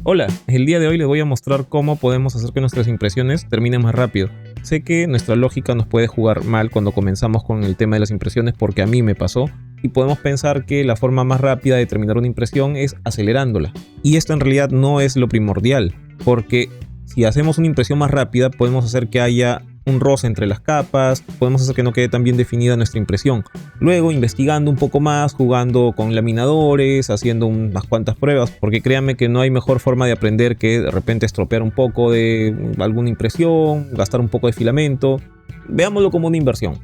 Hola, el día de hoy les voy a mostrar cómo podemos hacer que nuestras impresiones terminen más rápido. Sé que nuestra lógica nos puede jugar mal cuando comenzamos con el tema de las impresiones, porque a mí me pasó, y podemos pensar que la forma más rápida de terminar una impresión es acelerándola. Y esto en realidad no es lo primordial, porque si hacemos una impresión más rápida podemos hacer que haya un roce entre las capas, podemos hacer que no quede tan bien definida nuestra impresión. Luego, investigando un poco más, jugando con laminadores, haciendo unas cuantas pruebas, porque créanme que no hay mejor forma de aprender que de repente estropear un poco de alguna impresión, gastar un poco de filamento. Veámoslo como una inversión.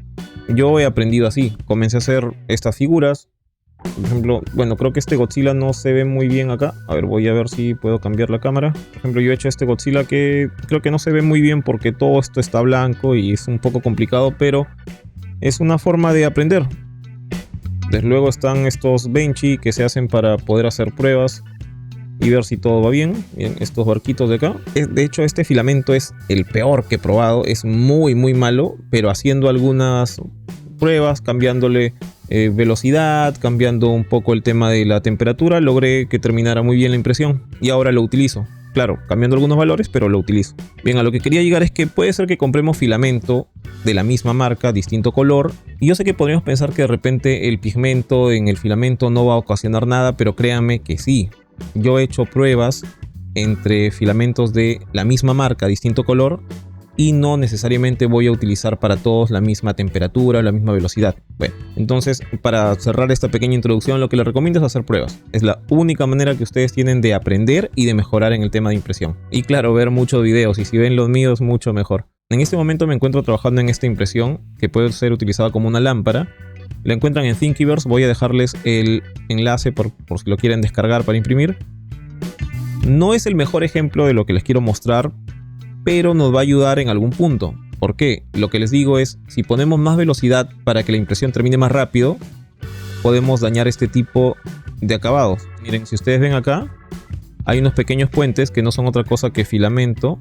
Yo he aprendido así, comencé a hacer estas figuras. Por ejemplo, bueno, creo que este Godzilla no se ve muy bien acá. A ver, voy a ver si puedo cambiar la cámara. Por ejemplo, yo he hecho este Godzilla que creo que no se ve muy bien porque todo esto está blanco y es un poco complicado, pero es una forma de aprender. Desde luego están estos benchy que se hacen para poder hacer pruebas y ver si todo va bien. Miren, estos barquitos de acá. De hecho, este filamento es el peor que he probado. Es muy malo, pero haciendo algunas pruebas, cambiándole velocidad, cambiando un poco el tema de la temperatura, logré que terminara muy bien la impresión y ahora lo utilizo. Claro, cambiando algunos valores, pero lo utilizo. Bien, a lo que quería llegar es que puede ser que compremos filamento de la misma marca, distinto color, y yo sé que podríamos pensar que de repente el pigmento en el filamento no va a ocasionar nada, pero créanme que sí. Yo he hecho pruebas entre filamentos de la misma marca, distinto color, y no necesariamente voy a utilizar para todos la misma temperatura o la misma velocidad. Bueno, entonces para cerrar esta pequeña introducción, lo que les recomiendo es hacer pruebas. Es la única manera que ustedes tienen de aprender y de mejorar en el tema de impresión. Y claro, ver muchos videos, y si ven los míos, mucho mejor. En este momento me encuentro trabajando en esta impresión que puede ser utilizada como una lámpara. La encuentran en Thingiverse, voy a dejarles el enlace por si lo quieren descargar para imprimir. No es el mejor ejemplo de lo que les quiero mostrar, pero nos va a ayudar en algún punto. ¿Por qué? Lo que les digo es, si ponemos más velocidad para que la impresión termine más rápido, podemos dañar este tipo de acabados. Miren, si ustedes ven acá, hay unos pequeños puentes que no son otra cosa que filamento.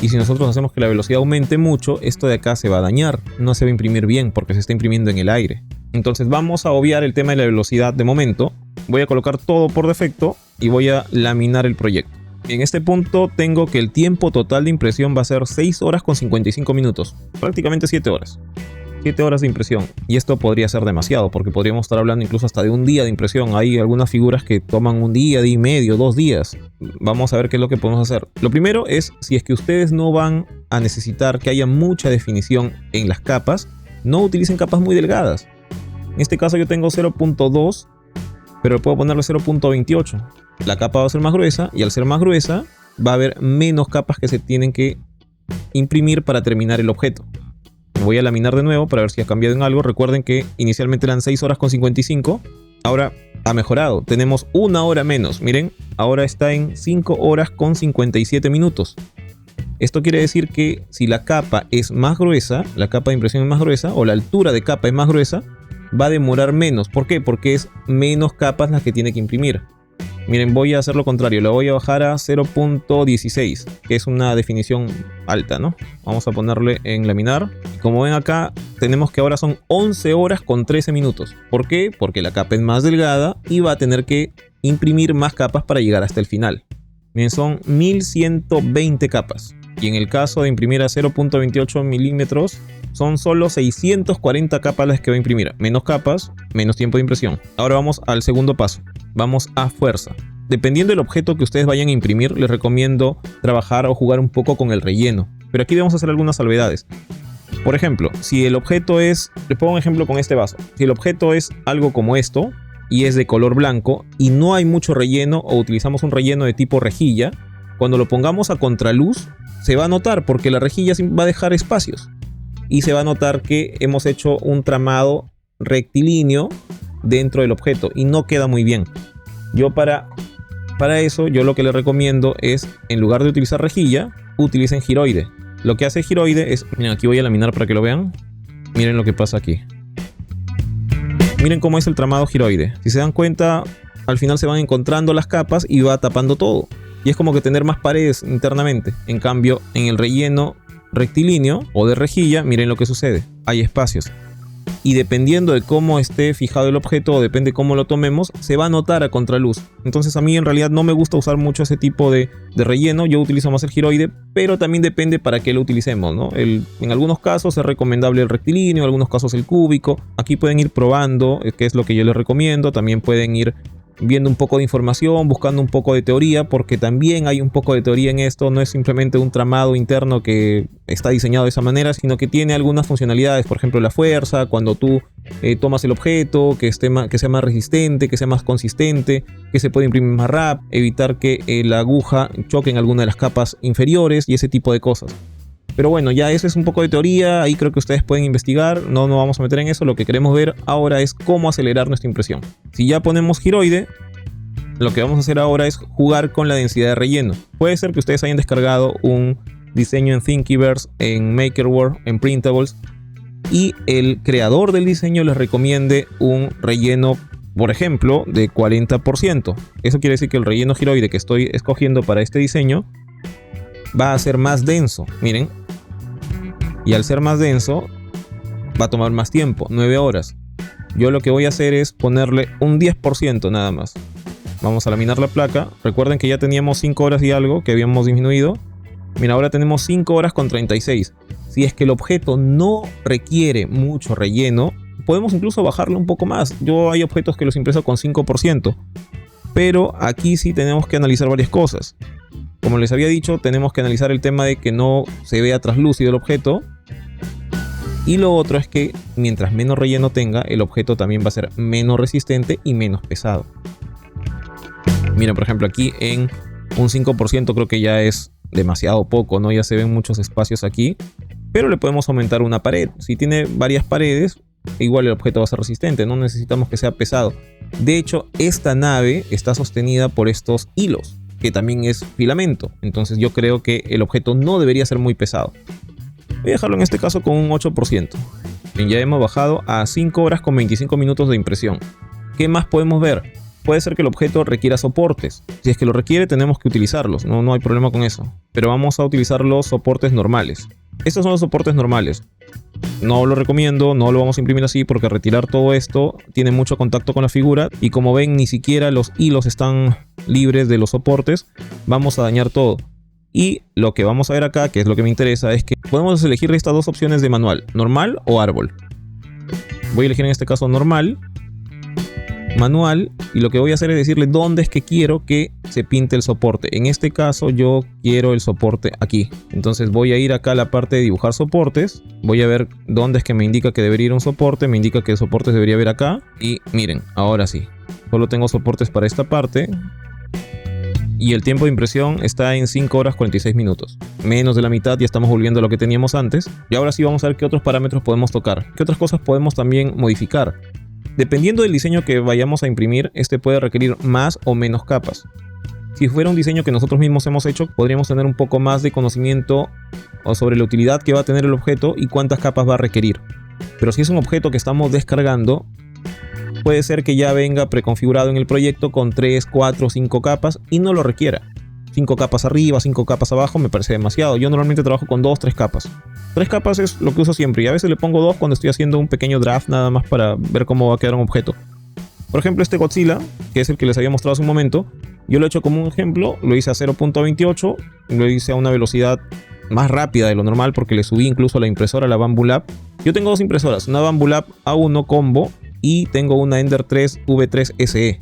Y si nosotros hacemos que la velocidad aumente mucho, esto de acá se va a dañar. No se va a imprimir bien porque se está imprimiendo en el aire. Entonces vamos a obviar el tema de la velocidad de momento. Voy a colocar todo por defecto y voy a laminar el proyecto. En este punto tengo que el tiempo total de impresión va a ser 6 horas con 55 minutos. Prácticamente 7 horas. 7 horas de impresión. Y esto podría ser demasiado, porque podríamos estar hablando incluso hasta de un día de impresión. Hay algunas figuras que toman un día y medio, 2 días. Vamos a ver qué es lo que podemos hacer. Lo primero es, si es que ustedes no van a necesitar que haya mucha definición en las capas, no utilicen capas muy delgadas. En este caso yo tengo 0.2, pero puedo ponerle 0.28. La capa va a ser más gruesa y al ser más gruesa va a haber menos capas que se tienen que imprimir para terminar el objeto. Voy a laminar de nuevo para ver si ha cambiado en algo. Recuerden que inicialmente eran 6 horas con 55. Ahora ha mejorado. Tenemos 1 hora menos. Miren, ahora está en 5 horas con 57 minutos. Esto quiere decir que si la capa es más gruesa, la capa de impresión es más gruesa, o la altura de capa es más gruesa, va a demorar menos. ¿Por qué? Porque es menos capas las que tiene que imprimir. Miren, voy a hacer lo contrario, lo voy a bajar a 0.16, que es una definición alta, ¿no? Vamos a ponerle en laminar. Como ven acá, tenemos que ahora son 11 horas con 13 minutos. ¿Por qué? Porque la capa es más delgada y va a tener que imprimir más capas para llegar hasta el final. Miren, son 1120 capas. Y en el caso de imprimir a 0.28 milímetros, son solo 640 capas las que va a imprimir. Menos capas, menos tiempo de impresión. Ahora vamos al segundo paso. Vamos a fuerza. Dependiendo del objeto que ustedes vayan a imprimir, les recomiendo trabajar o jugar un poco con el relleno. Pero aquí debemos hacer algunas salvedades. Por ejemplo, si el objeto es... Les pongo un ejemplo con este vaso. Si el objeto es algo como esto y es de color blanco y no hay mucho relleno o utilizamos un relleno de tipo rejilla, cuando lo pongamos a contraluz se va a notar porque la rejilla va a dejar espacios. Y se va a notar que hemos hecho un tramado rectilíneo dentro del objeto y no queda muy bien. Yo para eso, yo lo que les recomiendo es, en lugar de utilizar rejilla, utilicen giroide. Lo que hace giroide es... Miren, aquí voy a laminar para que lo vean. Miren lo que pasa aquí. Miren cómo es el tramado giroide. Si se dan cuenta, al final se van encontrando las capas y va tapando todo. Y es como que tener más paredes internamente. En cambio, en el relleno rectilíneo o de rejilla, miren lo que sucede. Hay espacios. y dependiendo de cómo esté fijado el objeto o depende cómo lo tomemos, se va a notar a contraluz. Entonces a mí en realidad no me gusta usar mucho ese tipo de relleno, yo utilizo más el giroide, pero también depende para qué lo utilicemos, ¿no? En algunos casos es recomendable el rectilíneo, en algunos casos el cúbico. Aquí pueden ir probando qué es lo que yo les recomiendo, también pueden ir viendo un poco de información, buscando un poco de teoría, porque también hay un poco de teoría en esto, no es simplemente un tramado interno que está diseñado de esa manera, sino que tiene algunas funcionalidades, por ejemplo la fuerza, cuando tú tomas el objeto, que sea más resistente, que sea más consistente, que se puede imprimir más rápido, evitar que la aguja choque en alguna de las capas inferiores y ese tipo de cosas. Pero bueno, ya eso es un poco de teoría, ahí creo que ustedes pueden investigar, no nos vamos a meter en eso, lo que queremos ver ahora es cómo acelerar nuestra impresión. Si ya ponemos giroide, lo que vamos a hacer ahora es jugar con la densidad de relleno. Puede ser que ustedes hayan descargado un diseño en Thingiverse, en Makerwork, en Printables, y el creador del diseño les recomiende un relleno, por ejemplo, de 40%. Eso quiere decir que el relleno giroide que estoy escogiendo para este diseño va a ser más denso, miren. Y al ser más denso, va a tomar más tiempo, 9 horas. Yo lo que voy a hacer es ponerle un 10% nada más. Vamos a laminar la placa. Recuerden que ya teníamos 5 horas y algo que habíamos disminuido. Mira, ahora tenemos 5 horas con 36. Si es que el objeto no requiere mucho relleno, podemos incluso bajarlo un poco más. Hay objetos que los impreso con 5%. Pero aquí sí tenemos que analizar varias cosas. Como les había dicho, tenemos que analizar el tema de que no se vea traslúcido el objeto. Y lo otro es que mientras menos relleno tenga, el objeto también va a ser menos resistente y menos pesado. Miren, por ejemplo, aquí en un 5% creo que ya es demasiado poco, ¿no? Ya se ven muchos espacios aquí. Pero le podemos aumentar una pared. Si tiene varias paredes, igual el objeto va a ser resistente. No necesitamos que sea pesado. De hecho, esta nave está sostenida por estos hilos, que también es filamento. Entonces yo creo que el objeto no debería ser muy pesado. Voy a dejarlo en este caso con un 8%. Bien, ya hemos bajado a 5 horas con 25 minutos de impresión. ¿Qué más podemos ver? Puede ser que el objeto requiera soportes. Si es que lo requiere, tenemos que utilizarlos. No hay problema con eso. Pero vamos a utilizar los soportes normales. Estos son los soportes normales. No lo recomiendo, no lo vamos a imprimir así porque retirar todo esto tiene mucho contacto con la figura. Y como ven, ni siquiera los hilos están libres de los soportes. Vamos a dañar todo. Y lo que vamos a ver acá, que es lo que me interesa, es que podemos elegir estas dos opciones de manual, normal o árbol. Voy a elegir en este caso normal, manual, y lo que voy a hacer es decirle dónde es que quiero que se pinte el soporte. En este caso yo quiero el soporte aquí. Entonces voy a ir acá a la parte de dibujar soportes. Voy a ver dónde es que me indica que debería ir un soporte. Me indica que el soporte debería ver acá. Y miren, ahora sí. Solo tengo soportes para esta parte. Y el tiempo de impresión está en 5 horas 46 minutos. Menos de la mitad, ya estamos volviendo a lo que teníamos antes. Y ahora sí vamos a ver qué otros parámetros podemos tocar. Qué otras cosas podemos también modificar. Dependiendo del diseño que vayamos a imprimir, este puede requerir más o menos capas. Si fuera un diseño que nosotros mismos hemos hecho, podríamos tener un poco más de conocimiento sobre la utilidad que va a tener el objeto y cuántas capas va a requerir. Pero si es un objeto que estamos descargando, puede ser que ya venga preconfigurado en el proyecto con 3, 4, 5 capas y no lo requiera. 5 capas arriba, 5 capas abajo me parece demasiado. Yo normalmente trabajo con 2, 3 capas. 3 capas es lo que uso siempre y a veces le pongo 2 cuando estoy haciendo un pequeño draft nada más para ver cómo va a quedar un objeto. Por ejemplo, este Godzilla, que es el que les había mostrado hace un momento, yo lo he hecho como un ejemplo, lo hice a 0.28, lo hice a una velocidad más rápida de lo normal porque le subí incluso la impresora, la Bambu Lab. Yo tengo dos impresoras, una Bambu Lab A1 Combo y tengo una Ender 3 V3 SE.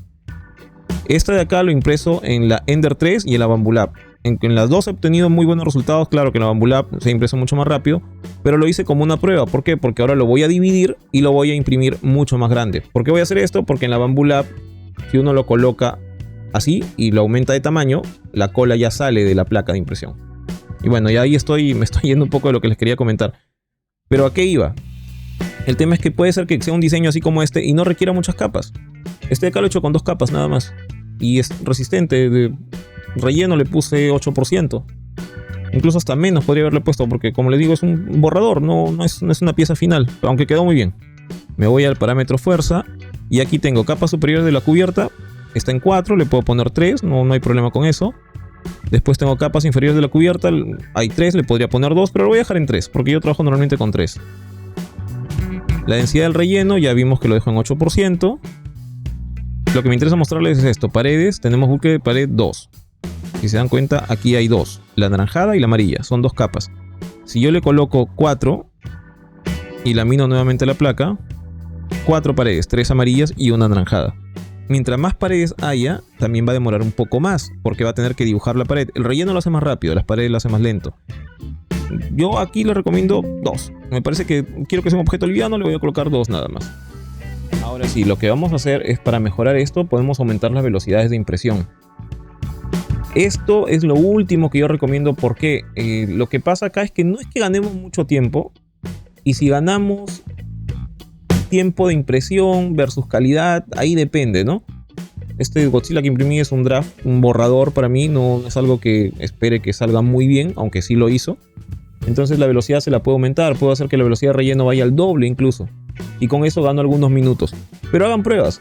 Esta de acá lo impreso en la Ender 3 y en la Bambu Lab. En las dos he obtenido muy buenos resultados. Claro que en la Bambu Lab se impreso mucho más rápido, pero lo hice como una prueba. ¿Por qué? Porque ahora lo voy a dividir y lo voy a imprimir mucho más grande. ¿Por qué voy a hacer esto? Porque en la Bambu Lab, si uno lo coloca así y lo aumenta de tamaño, la cola ya sale de la placa de impresión. Y bueno, ya ahí me estoy yendo un poco de lo que les quería comentar. Pero ¿a qué iba? El tema es que puede ser que sea un diseño así como este y no requiera muchas capas. Este de acá lo he hecho con 2 capas nada más. Y es resistente. De relleno le puse 8%. Incluso hasta menos podría haberle puesto porque, como les digo, es un borrador. No es una pieza final. Aunque quedó muy bien. Me voy al parámetro fuerza. Y aquí tengo capa superior de la cubierta. Está en 4. Le puedo poner 3. No hay problema con eso. Después tengo capas inferiores de la cubierta. Hay 3. Le podría poner 2. Pero lo voy a dejar en 3. Porque yo trabajo normalmente con 3. La densidad del relleno ya vimos que lo dejo en 8%. Lo que me interesa mostrarles es esto. Paredes, tenemos bucle de pared 2. Si se dan cuenta, aquí hay dos. La anaranjada y la amarilla. Son dos capas. Si yo le coloco 4 y lamino nuevamente la placa, 4 paredes, 3 amarillas y una anaranjada. Mientras más paredes haya, también va a demorar un poco más, porque va a tener que dibujar la pared. El relleno lo hace más rápido, las paredes lo hace más lento. Yo aquí le recomiendo 2. Me parece que quiero que sea un objeto liviano, le voy a colocar 2 nada más. Ahora sí, lo que vamos a hacer es, para mejorar esto, podemos aumentar las velocidades de impresión. Esto es lo último que yo recomiendo, porque lo que pasa acá es que no es que ganemos mucho tiempo, y si ganamos tiempo de impresión versus calidad, ahí depende, ¿no? Este Godzilla que imprimí es un draft, un borrador para mí, no es algo que espere que salga muy bien, aunque sí lo hizo. Entonces la velocidad se la puedo aumentar, puedo hacer que la velocidad de relleno vaya al doble incluso, y con eso gano algunos minutos. Pero hagan pruebas.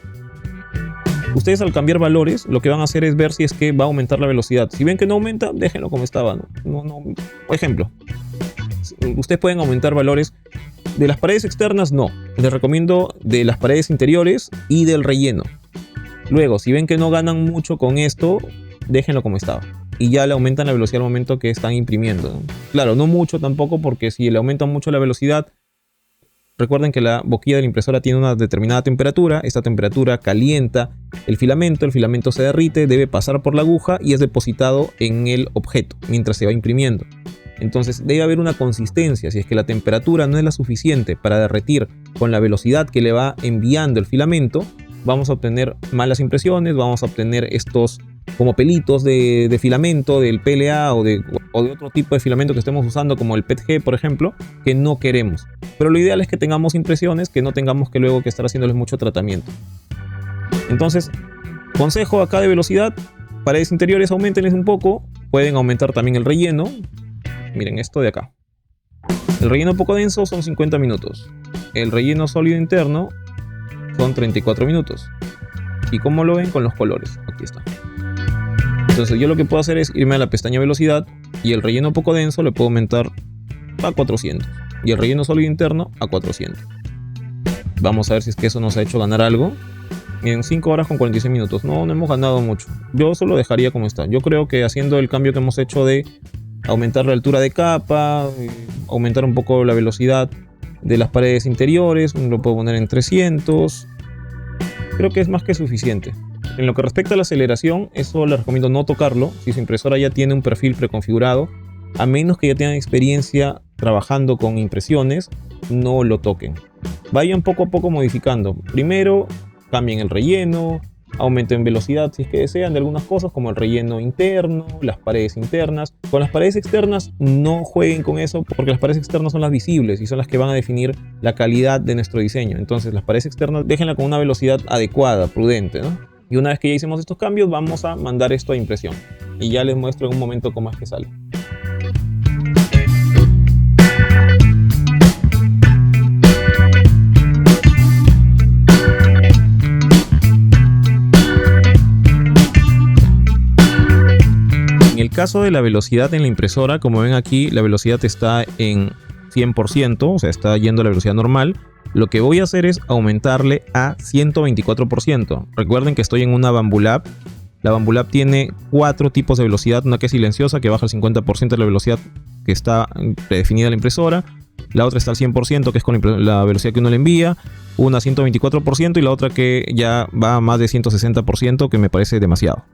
Ustedes, al cambiar valores, lo que van a hacer es ver si es que va a aumentar la velocidad. Si ven que no aumenta, déjenlo como estaba, ¿no? Por ejemplo, ustedes pueden aumentar valores de las paredes externas, no. Les recomiendo de las paredes interiores y del relleno. Luego, si ven que no ganan mucho con esto, déjenlo como estaba. Y ya le aumentan la velocidad al momento que están imprimiendo, ¿no? Claro, no mucho tampoco, porque si le aumentan mucho la velocidad, recuerden que la boquilla de la impresora tiene una determinada temperatura. Esta temperatura calienta el filamento se derrite, debe pasar por la aguja y es depositado en el objeto mientras se va imprimiendo. Entonces debe haber una consistencia. Si es que la temperatura no es la suficiente para derretir con la velocidad que le va enviando el filamento, vamos a obtener malas impresiones, vamos a obtener estos como pelitos de filamento del PLA o de otro tipo de filamento que estemos usando, como el PETG, por ejemplo, que no queremos. Pero lo ideal es que tengamos impresiones, que no tengamos que luego que estar haciéndoles mucho tratamiento. Entonces, consejo acá de velocidad: paredes interiores, aumentenles un poco. Pueden aumentar también el relleno. Miren esto de acá. El relleno poco denso son 50 minutos. El relleno sólido interno son 34 minutos. ¿Y cómo lo ven? Con los colores. Aquí está. Entonces yo lo que puedo hacer es irme a la pestaña velocidad, y el relleno poco denso le puedo aumentar a 400. Y el relleno sólido interno a 400. Vamos a ver si es que eso nos ha hecho ganar algo. En 5 horas con 46 minutos. No hemos ganado mucho. Yo eso lo dejaría como está. Yo creo que haciendo el cambio que hemos hecho de aumentar la altura de capa, aumentar un poco la velocidad de las paredes interiores, lo puedo poner en 300. Creo que es más que suficiente. En lo que respecta a la aceleración, eso les recomiendo no tocarlo. Si su impresora ya tiene un perfil preconfigurado, a menos que ya tengan experiencia trabajando con impresiones, no lo toquen. Vayan poco a poco modificando. Primero, cambien el relleno, aumenten velocidad si es que desean de algunas cosas, como el relleno interno, las paredes internas. Con las paredes externas no jueguen con eso, porque las paredes externas son las visibles y son las que van a definir la calidad de nuestro diseño. Entonces las paredes externas déjenla con una velocidad adecuada, prudente, ¿no? Y una vez que ya hicimos estos cambios, vamos a mandar esto a impresión. Y ya les muestro en un momento cómo es que sale. En el caso de la velocidad en la impresora, como ven aquí, la velocidad está en 100%, o sea, está yendo a la velocidad normal. Lo que voy a hacer es aumentarle a 124%. Recuerden que estoy en una Bambu Lab. La Bambu Lab tiene 4 tipos de velocidad. Una que es silenciosa, que baja el 50% de la velocidad que está predefinida en la impresora. La otra está al 100%, que es con la velocidad que uno le envía. Una a 124% y la otra que ya va a más de 160%, que me parece demasiado.